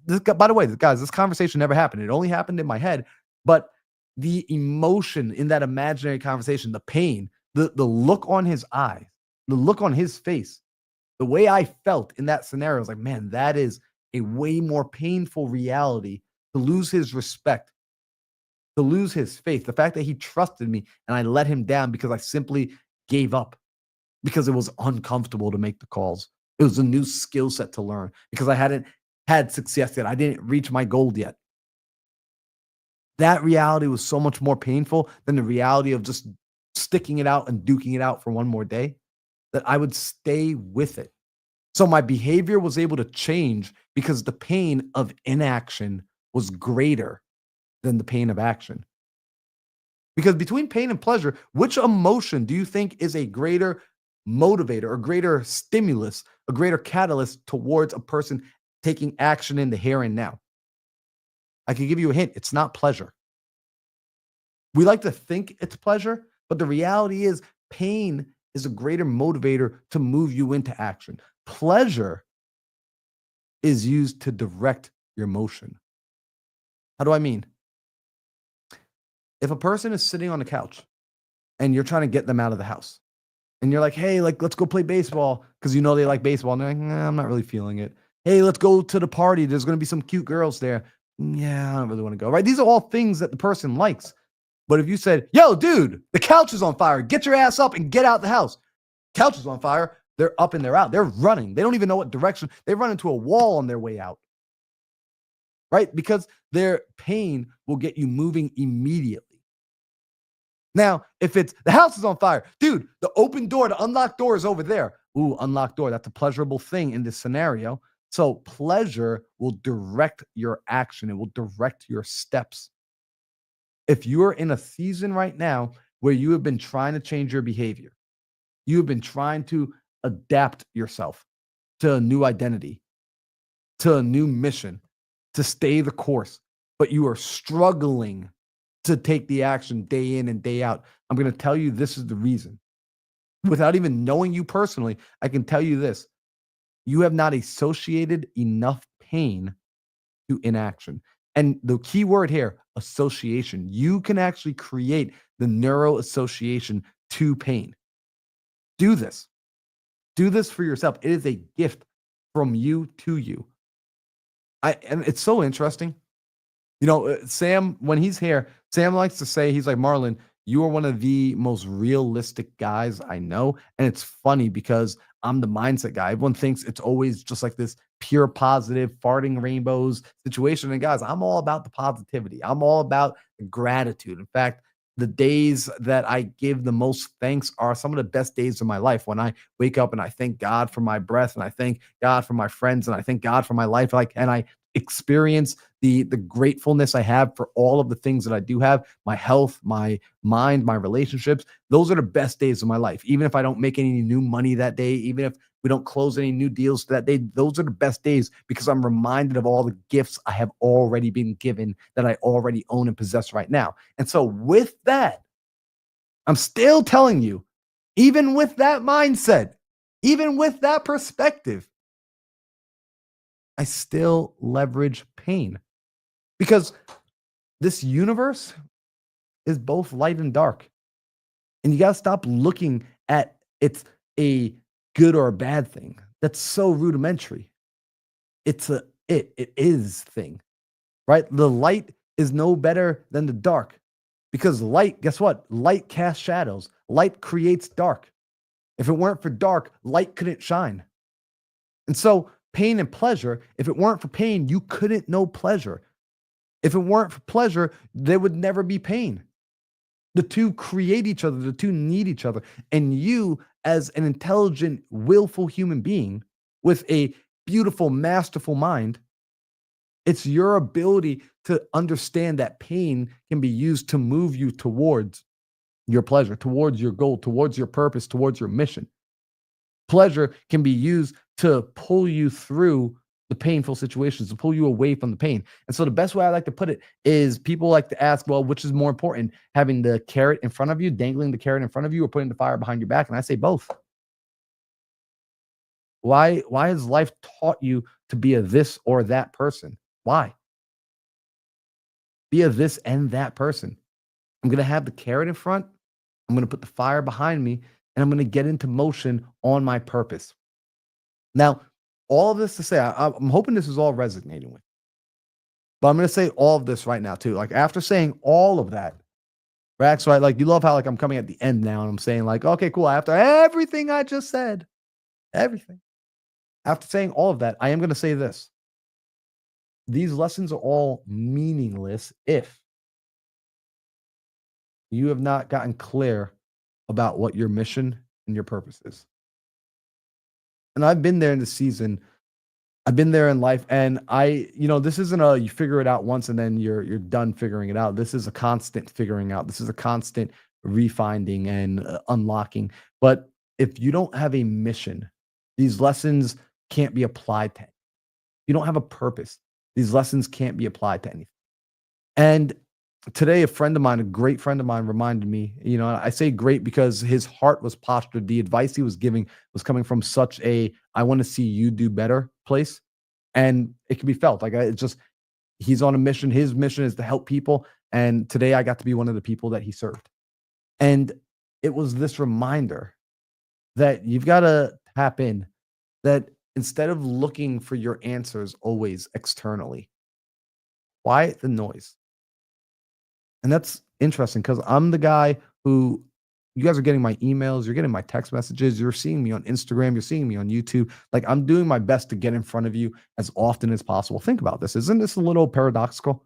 this guy, by the way, guys, this conversation never happened. It only happened in my head. But the emotion in that imaginary conversation, the pain, the look on his eye, the look on his face, the way I felt in that scenario, I was like, man, that is a way more painful reality to lose his respect, to lose his faith. The fact that he trusted me and I let him down because I simply gave up because it was uncomfortable to make the calls. It was a new skill set to learn because I hadn't had success yet. I didn't reach my goal yet. That reality was so much more painful than the reality of just sticking it out and duking it out for one more day that I would stay with it. So my behavior was able to change because the pain of inaction was greater than the pain of action. Because between pain and pleasure, which emotion do you think is a greater motivator, a greater stimulus, a greater catalyst towards a person taking action in the here and now? I can give you a hint. It's not pleasure. We like to think it's pleasure, but the reality is pain is a greater motivator to move you into action. Pleasure is used to direct your motion. How do I mean? If a person is sitting on the couch and you're trying to get them out of the house and you're like, hey, like, let's go play baseball because you know they like baseball. And they're like, nah, I'm not really feeling it. Hey, let's go to the party. There's going to be some cute girls there. Yeah, I don't really want to go. Right? These are all things that the person likes. But if you said, yo, dude, the couch is on fire, get your ass up and get out the house. Couch is on fire. They're up and they're out. They're running. They don't even know what direction. They run into a wall on their way out. Right? Because their pain will get you moving immediately. Now, if it's the house is on fire, dude, the open door, the unlocked door is over there. Ooh, unlocked door. That's a pleasurable thing in this scenario. So pleasure will direct your action. It will direct your steps. If you're in a season right now where you have been trying to change your behavior, you have been trying to adapt yourself to a new identity, to a new mission, to stay the course, but you are struggling to take the action day in and day out. I'm going to tell you this is the reason. Without even knowing you personally, I can tell you this. You have not associated enough pain to inaction. And the key word here, association. You can actually create the neuro association to pain. Do this. Do this for yourself. It is a gift from you to you. And it's so interesting. You know, Sam, when he's here, Sam likes to say, he's like, Marlon, you are one of the most realistic guys I know. And it's funny because I'm the mindset guy. Everyone thinks it's always just like this pure positive, farting rainbows situation. And guys, I'm all about the positivity. I'm all about gratitude. In fact, the days that I give the most thanks are some of the best days of my life. When I wake up and I thank God for my breath, and I thank God for my friends, and I thank God for my life, like, and I experience the gratefulness I have for all of the things that I do have, my health, my mind, my relationships. Those are the best days of my life. Even if I don't make any new money that day, even if we don't close any new deals that day, those are the best days because I'm reminded of all the gifts I have already been given that I already own and possess right now. And so with that, I'm still telling you, even with that mindset, even with that perspective, I still leverage pain because this universe is both light and dark. And you got to stop looking at it's a good or a bad thing. That's so rudimentary. It's it is thing, right? The light is no better than the dark because light, guess what? Light casts shadows. Light creates dark. If it weren't for dark, light couldn't shine. And so pain and pleasure, if it weren't for pain, you couldn't know pleasure. If it weren't for pleasure, there would never be pain. The two create each other, the two need each other. And you, as an intelligent, willful human being with a beautiful, masterful mind, it's your ability to understand that pain can be used to move you towards your pleasure, towards your goal, towards your purpose, towards your mission. Pleasure can be used to pull you through the painful situations, to pull you away from the pain. And so the best way I like to put it is people like to ask, well, which is more important, having the carrot in front of you, dangling the carrot in front of you, or putting the fire behind your back? And I say both. Why has life taught you to be a this or that person? Why? Be a this and that person. I'm going to have the carrot in front. I'm going to put the fire behind me, and I'm going to get into motion on my purpose. Now, all of this to say, I'm hoping this is all resonating with. But I'm gonna say all of this right now too. Like after saying all of that, Rax, right? Like you love how like I'm coming at the end now and I'm saying like, okay, cool. After everything I just said, everything. After saying all of that, I am gonna say this. These lessons are all meaningless if you have not gotten clear about what your mission and your purpose is. And I've been there in the season. I've been there in life, and this isn't a you figure it out once and then you're done figuring it out. This is a constant figuring out. This is a constant refinding and unlocking. But if you don't have a mission, these lessons can't be applied to. You don't have a purpose. These lessons can't be applied to anything. And today, a friend of mine, a great friend of mine, reminded me. I say great because his heart was postured. The advice he was giving was coming from such a "I want to see you do better" place, and it can be felt. Like it's just he's on a mission. His mission is to help people, and today I got to be one of the people that he served. And it was this reminder that you've got to tap in. That instead of looking for your answers always externally, quiet the noise. And that's interesting because I'm the guy who you guys are getting my emails, you're getting my text messages, you're seeing me on Instagram, you're seeing me on YouTube. Like I'm doing my best to get in front of you as often as possible. Think about this. Isn't this a little paradoxical?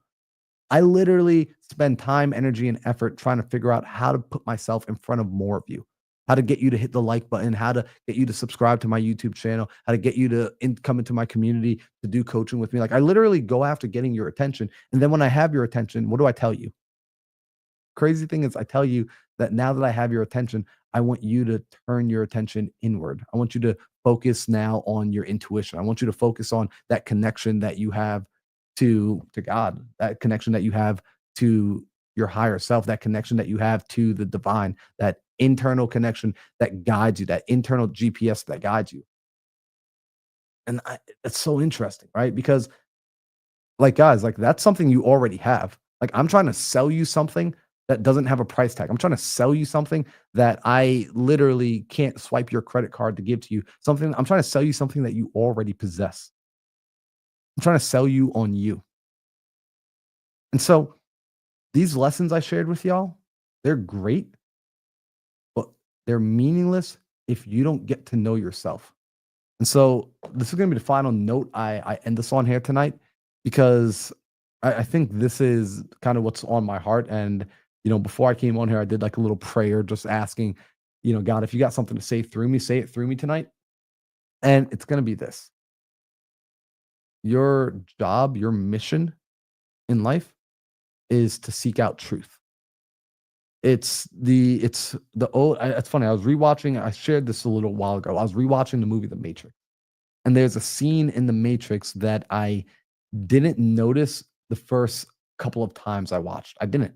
I literally spend time, energy, and effort trying to figure out how to put myself in front of more of you, how to get you to hit the like button, how to get you to subscribe to my YouTube channel, how to get you to come into my community to do coaching with me. Like I literally go after getting your attention. And then when I have your attention, what do I tell you? Crazy thing is I tell you that now that I have your attention, I want you to turn your attention inward. I want you to focus now on your intuition. I want you to focus on that connection that you have to God, that connection that you have to your higher self, that connection that you have to the divine, that internal connection that guides you, that internal GPS that guides you. And it's so interesting, right? Because like, guys, like that's something you already have. Like, I'm trying to sell you something that doesn't have a price tag. I'm trying to sell you something that I literally can't swipe your credit card to give to you. Something I'm trying to sell you something that you already possess. I'm trying to sell you on you. And so these lessons I shared with y'all, they're great, but they're meaningless if you don't get to know yourself. And so this is going to be the final note I end this on here tonight because I think this is kind of what's on my heart. And, before I came on here, I did like a little prayer just asking, God, if you got something to say through me, say it through me tonight. And it's going to be this: your job, your mission in life is to seek out truth. It's the old, it's funny. I shared this a little while ago. I was rewatching the movie The Matrix. And there's a scene in The Matrix that I didn't notice the first couple of times I watched. I didn't.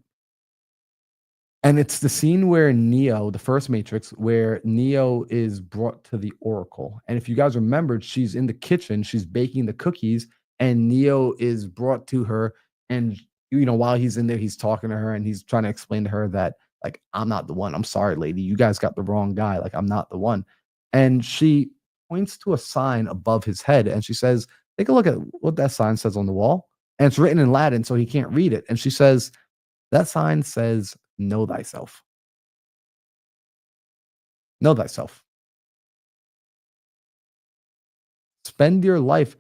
And it's the scene where Neo, the first Matrix, where Neo is brought to the Oracle. And if you guys remembered, she's in the kitchen, she's baking the cookies, and Neo is brought to her. And, while he's in there, he's talking to her and he's trying to explain to her that, like, I'm not the one. I'm sorry, lady. You guys got the wrong guy. Like, I'm not the one. And she points to a sign above his head and she says, take a look at what that sign says on the wall. And it's written in Latin, so he can't read it. And she says, that sign says, know thyself. Know thyself. Spend your life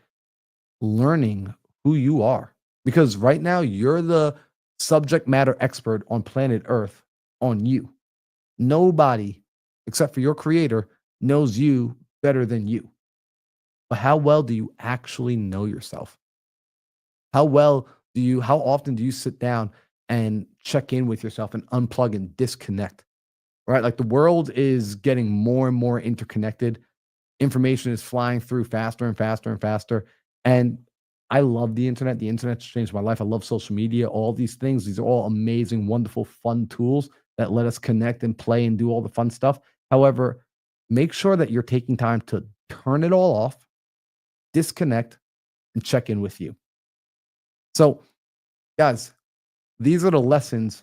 learning who you are. Because right now, you're the subject matter expert on planet Earth on you. Nobody, except for your creator, knows you better than you. But how well do you actually know yourself? How often do you sit down and check in with yourself and unplug and disconnect? Right? Like the world is getting more and more interconnected. Information is flying through faster and faster and faster. And I love the internet. The internet's changed my life. I love social media, all these things. These are all amazing, wonderful, fun tools that let us connect and play and do all the fun stuff. However, make sure that you're taking time to turn it all off, disconnect, and check in with you. So, guys, these are the lessons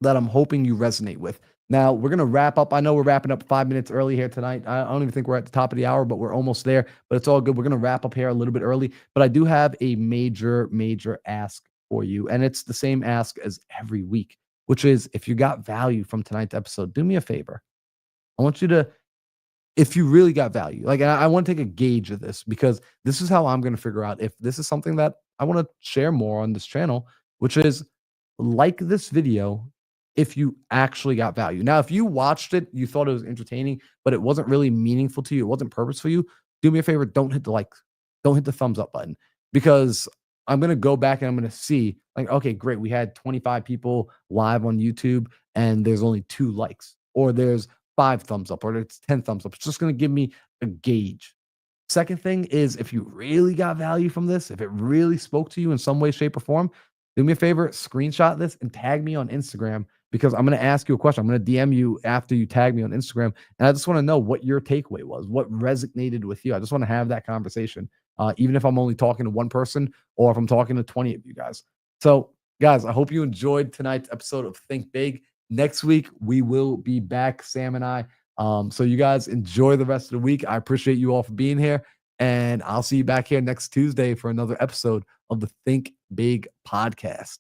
that I'm hoping you resonate with. Now we're gonna wrap up. I know we're wrapping up 5 minutes early here tonight. I don't even think we're at the top of the hour, but we're almost there. But it's all good. We're gonna wrap up here a little bit early. But I do have a major, major ask for you, and it's the same ask as every week, which is if you got value from tonight's episode, do me a favor. I want you to, if you really got value, like I want to take a gauge of this because this is how I'm going to figure out if this is something that I want to share more on this channel, which is like this video if you actually got value. Now, if you watched it, you thought it was entertaining, but it wasn't really meaningful to you, it wasn't purpose for you, do me a favor, don't hit the like, don't hit the thumbs up button because I'm going to go back and I'm going to see like, okay, great. We had 25 people live on YouTube and there's only 2 likes, or there's 5 thumbs up, or it's 10 thumbs up. It's just going to give me a gauge. Second thing is if you really got value from this, if it really spoke to you in some way, shape, or form, do me a favor, screenshot this and tag me on Instagram because I'm going to ask you a question. I'm going to DM you after you tag me on Instagram. And I just want to know what your takeaway was, what resonated with you. I just want to have that conversation, even if I'm only talking to one person or if I'm talking to 20 of you guys. So, guys, I hope you enjoyed tonight's episode of Think Big. Next week, we will be back, Sam and I. So you guys enjoy the rest of the week. I appreciate you all for being here. And I'll see you back here next Tuesday for another episode of the Think Big podcast.